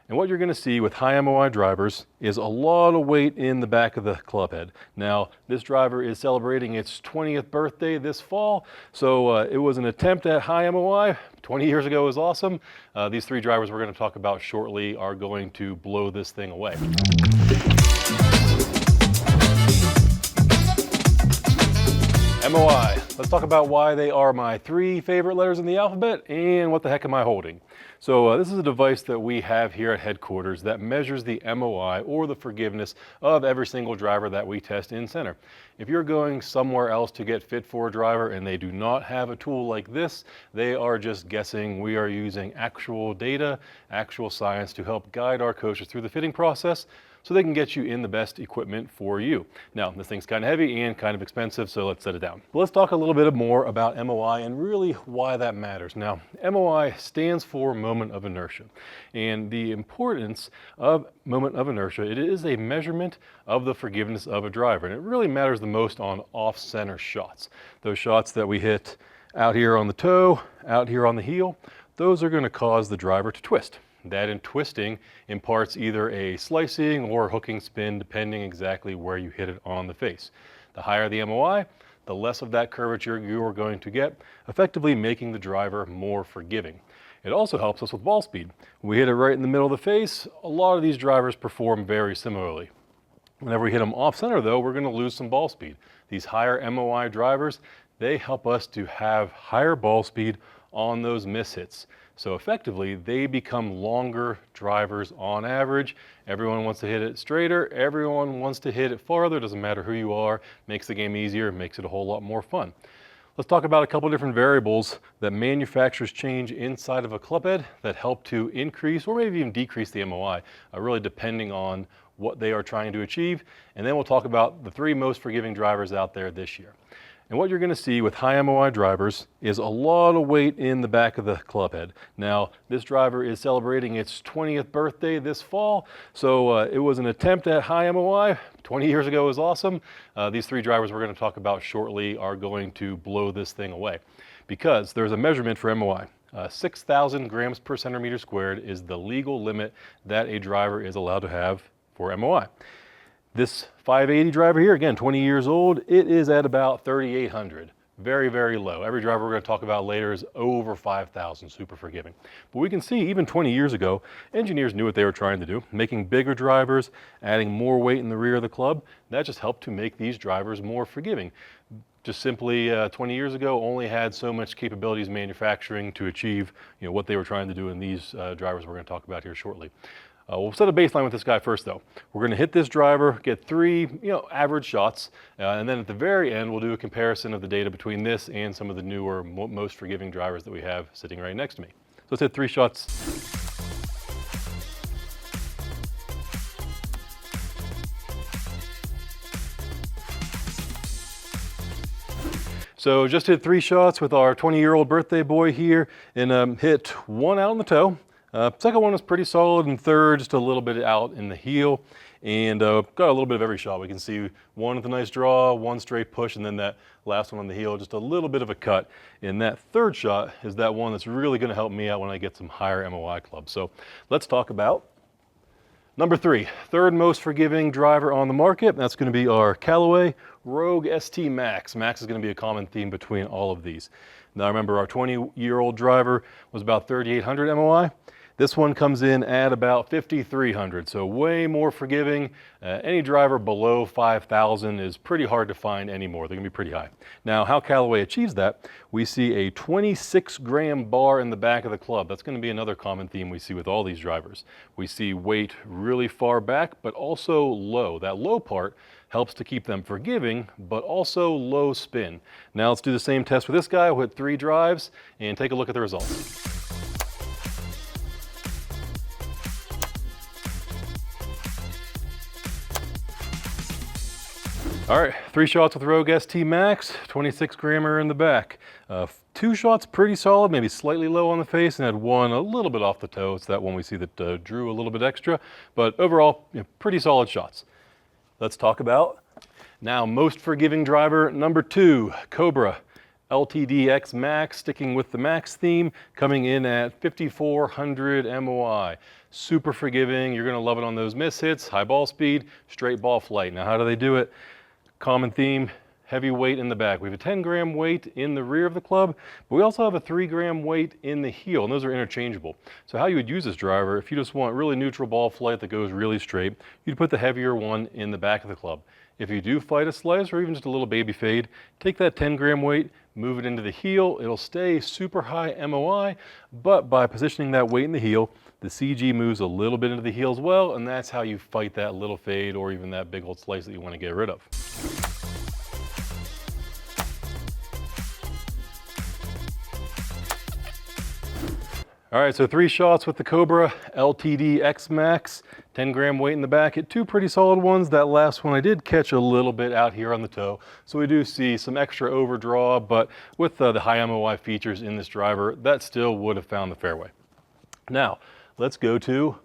And what you're going to see with high MOI drivers is a lot of weight in the back of the club head. Now, this driver is celebrating its 20th birthday this fall, so it was an attempt at high MOI. 20 years ago was awesome. These three drivers we're going to talk about shortly are going to blow this thing away. MOI. Let's talk about why they are my three favorite letters in the alphabet and what the heck am I holding. So this is a device that we have here at headquarters that measures the MOI or the forgiveness of every single driver that we test in center. If you're going somewhere else to get fit for a driver and they do not have a tool like this, they are just guessing. We are using actual data, actual science to help guide our coaches through the fitting process so they can get you in the best equipment for you. Now, this thing's kind of heavy and kind of expensive, so let's set it down. Let's talk a little bit more about MOI and really why that matters. Now, MOI stands for moment of inertia. And the importance of moment of inertia, it is a measurement of the forgiveness of a driver. And it really matters the most on off-center shots. Those shots that we hit out here on the toe, out here on the heel, those are going to cause the driver to twist. That in twisting imparts either a slicing or hooking spin depending exactly where you hit it on the face. The higher the MOI, the less of that curvature you are going to get, effectively making the driver more forgiving. It also helps us with ball speed. When we hit it right in the middle of the face, a lot of these drivers perform very similarly. Whenever we hit them off center though, we're going to lose some ball speed. These higher MOI drivers, they help us to have higher ball speed on those miss hits. So effectively, they become longer drivers on average. Everyone wants to hit it straighter. Everyone wants to hit it farther. Doesn't matter who you are. Makes the game easier. Makes it a whole lot more fun. Let's talk about a couple different variables that manufacturers change inside of a club head that help to increase or maybe even decrease the MOI, really depending on what they are trying to achieve. And then we'll talk about the three most forgiving drivers out there this year. And what you're going to see with high MOI drivers is a lot of weight in the back of the club head. Now, this driver is celebrating its 20th birthday this fall, so it was an attempt at high MOI. 20 years ago was awesome. These three drivers we're going to talk about shortly are going to blow this thing away because there's a measurement for MOI. 6,000 grams per centimeter squared is the legal limit that a driver is allowed to have for MOI. This 580 driver here, again, 20 years old, it is at about 3,800. Very, very low. Every driver we're going to talk about later is over 5,000, super forgiving. But we can see even 20 years ago, engineers knew what they were trying to do, making bigger drivers, adding more weight in the rear of the club. That just helped to make these drivers more forgiving. Just simply 20 years ago, only had so much capabilities manufacturing to achieve what they were trying to do in these drivers we're going to talk about here shortly. We'll set a baseline with this guy first though. We're going to hit this driver, get three average shots, and then at the very end we'll do a comparison of the data between this and some of the newer, most forgiving drivers that we have sitting right next to me. So let's hit three shots. So just hit three shots with our 20-year-old birthday boy here and hit one out on the toe. Second one was pretty solid, and third just a little bit out in the heel, and got a little bit of every shot. We can see one with a nice draw, one straight push, and then that last one on the heel, just a little bit of a cut. And that third shot is that one that's really going to help me out when I get some higher MOI clubs. So let's talk about number three, third most forgiving driver on the market. That's going to be our Callaway Rogue ST Max. Max is going to be a common theme between all of these. Now remember, our 20-year-old driver was about 3,800 MOI. This one comes in at about 5,300, so way more forgiving. Any driver below 5,000 is pretty hard to find anymore. They're gonna be pretty high. Now, how Callaway achieves that, we see a 26-gram bar in the back of the club. That's gonna be another common theme we see with all these drivers. We see weight really far back, but also low. That low part helps to keep them forgiving, but also low spin. Now let's do the same test with this guy. We'll hit three drives and take a look at the results. All right, three shots with Rogue ST Max, 26 grammer in the back. Two shots pretty solid, maybe slightly low on the face, and had one a little bit off the toe. It's that one we see that drew a little bit extra, but overall, pretty solid shots. Let's talk about now most forgiving driver number two, Cobra. LTDX Max, sticking with the Max theme, coming in at 5,400 MOI. Super forgiving. You're going to love it on those miss hits, high ball speed, straight ball flight. Now, how do they do it? Common theme, heavy weight in the back. We have a 10-gram weight in the rear of the club, but we also have a 3-gram weight in the heel, and those are interchangeable. So how you would use this driver, if you just want really neutral ball flight that goes really straight, you'd put the heavier one in the back of the club. If you do fight a slice or even just a little baby fade, take that 10-gram weight, move it into the heel. It'll stay super high MOI, but by positioning that weight in the heel, the CG moves a little bit into the heel as well, and that's how you fight that little fade or even that big old slice that you want to get rid of. All right, so 3 shots with the Cobra LTD X Max, 10-gram weight in the back. Hit 2 pretty solid ones. That last one I did catch a little bit out here on the toe, so we do see some extra overdraw, but with the high MOI features in this driver, that still would have found the fairway. Now, let's go to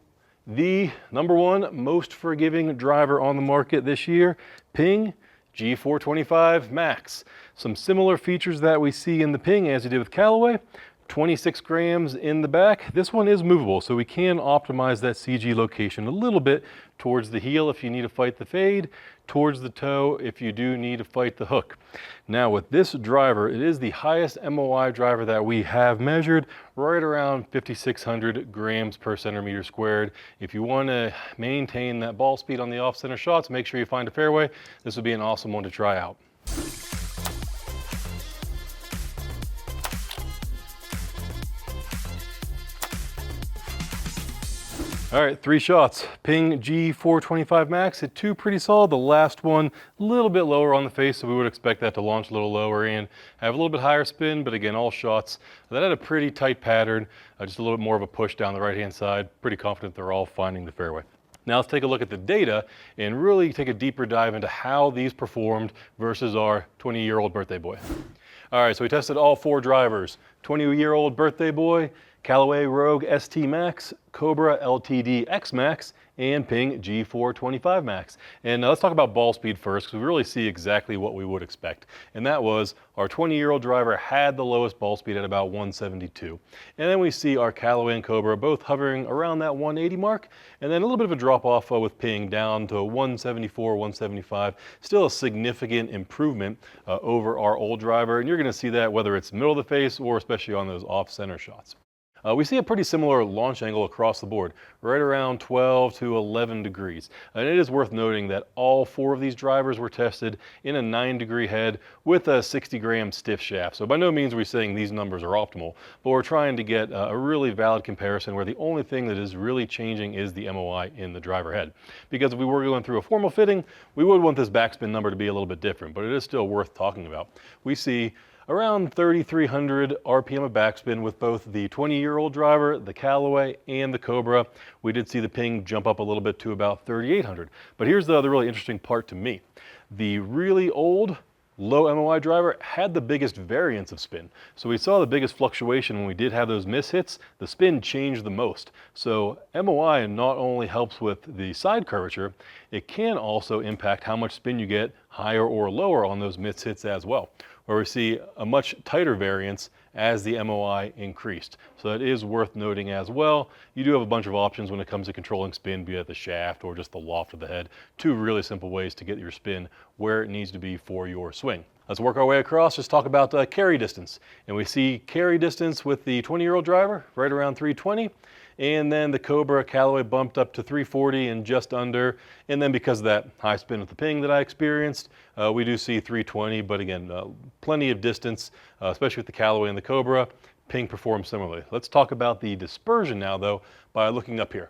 the #1 most forgiving driver on the market this year, Ping G425 Max. Some similar features that we see in the Ping as we did with Callaway. 26 grams in the back. This one is movable, so we can optimize that CG location a little bit towards the heel if you need to fight the fade, towards the toe if you do need to fight the hook. Now with this driver, it is the highest MOI driver that we have measured, right around 5,600 grams per centimeter squared. If you want to maintain that ball speed on the off-center shots, make sure you find a fairway. This would be an awesome one to try out. All right, 3 shots. Ping G425 Max, hit 2 pretty solid. The last one, a little bit lower on the face, so we would expect that to launch a little lower and have a little bit higher spin, but again, all shots that had a pretty tight pattern, just a little bit more of a push down the right-hand side. Pretty confident they're all finding the fairway. Now let's take a look at the data and really take a deeper dive into how these performed versus our 20-year-old birthday boy. All right, so we tested all 4 drivers. 20-year-old birthday boy, Callaway Rogue ST Max, Cobra LTD X Max, and Ping G425 Max. And let's talk about ball speed first, because we really see exactly what we would expect. And that was our 20-year-old driver had the lowest ball speed at about 172. And then we see our Callaway and Cobra both hovering around that 180 mark, and then a little bit of a drop off with Ping down to 174, 175. Still a significant improvement over our old driver, and you're going to see that whether it's middle of the face or especially on those off-center shots. We see a pretty similar launch angle across the board, right around 12 to 11 degrees. And it is worth noting that all 4 of these drivers were tested in a 9-degree head with a 60-gram stiff shaft. So by no means are we saying these numbers are optimal, but we're trying to get a really valid comparison where the only thing that is really changing is the MOI in the driver head. Because if we were going through a formal fitting, we would want this backspin number to be a little bit different, but it is still worth talking about. We see around 3,300 RPM of backspin with both the 20-year-old driver, the Callaway, and the Cobra. We did see the Ping jump up a little bit to about 3,800. But here's the really interesting part to me. The really old, low MOI driver had the biggest variance of spin. So we saw the biggest fluctuation when we did have those miss hits. The spin changed the most. So MOI not only helps with the side curvature, it can also impact how much spin you get higher or lower on those miss hits as well, where we see a much tighter variance as the MOI increased. So that is worth noting as well. You do have a bunch of options when it comes to controlling spin, be it the shaft or just the loft of the head. 2 really simple ways to get your spin where it needs to be for your swing. Let's work our way across, just talk about carry distance. And we see carry distance with the 20-year-old driver right around 320. And then the Cobra Callaway bumped up to 340 and just under. And then because of that high spin with the Ping that I experienced, we do see 320, but again, plenty of distance, especially with the Callaway and the Cobra. Ping performs similarly. Let's talk about the dispersion now though, by looking up here.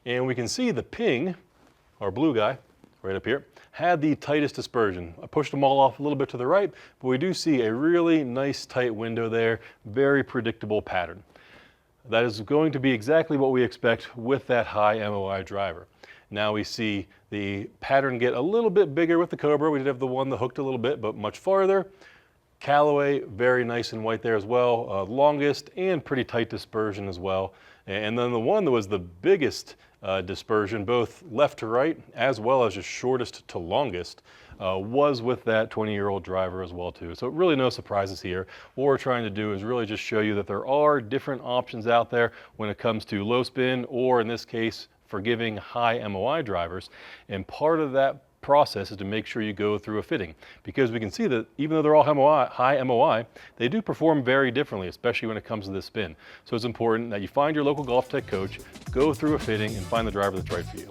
And we can see the Ping, our blue guy, right up here, had the tightest dispersion. I pushed them all off a little bit to the right, but we do see a really nice tight window there, very predictable pattern. That is going to be exactly what we expect with that high MOI driver. Now we see the pattern get a little bit bigger with the Cobra. We did have the one that hooked a little bit, but much farther. Callaway, very nice and white there as well. Longest and pretty tight dispersion as well. And then the one that was the biggest dispersion, both left to right as well as just shortest to longest, was with that 20-year-old driver as well too. So really no surprises here. What we're trying to do is really just show you that there are different options out there when it comes to low spin, or in this case, forgiving high MOI drivers. And part of that process is to make sure you go through a fitting, because we can see that even though they're all high MOI, they do perform very differently, especially when it comes to this spin. So it's important that you find your local GOLFTEC coach, go through a fitting, and find the driver that's right for you.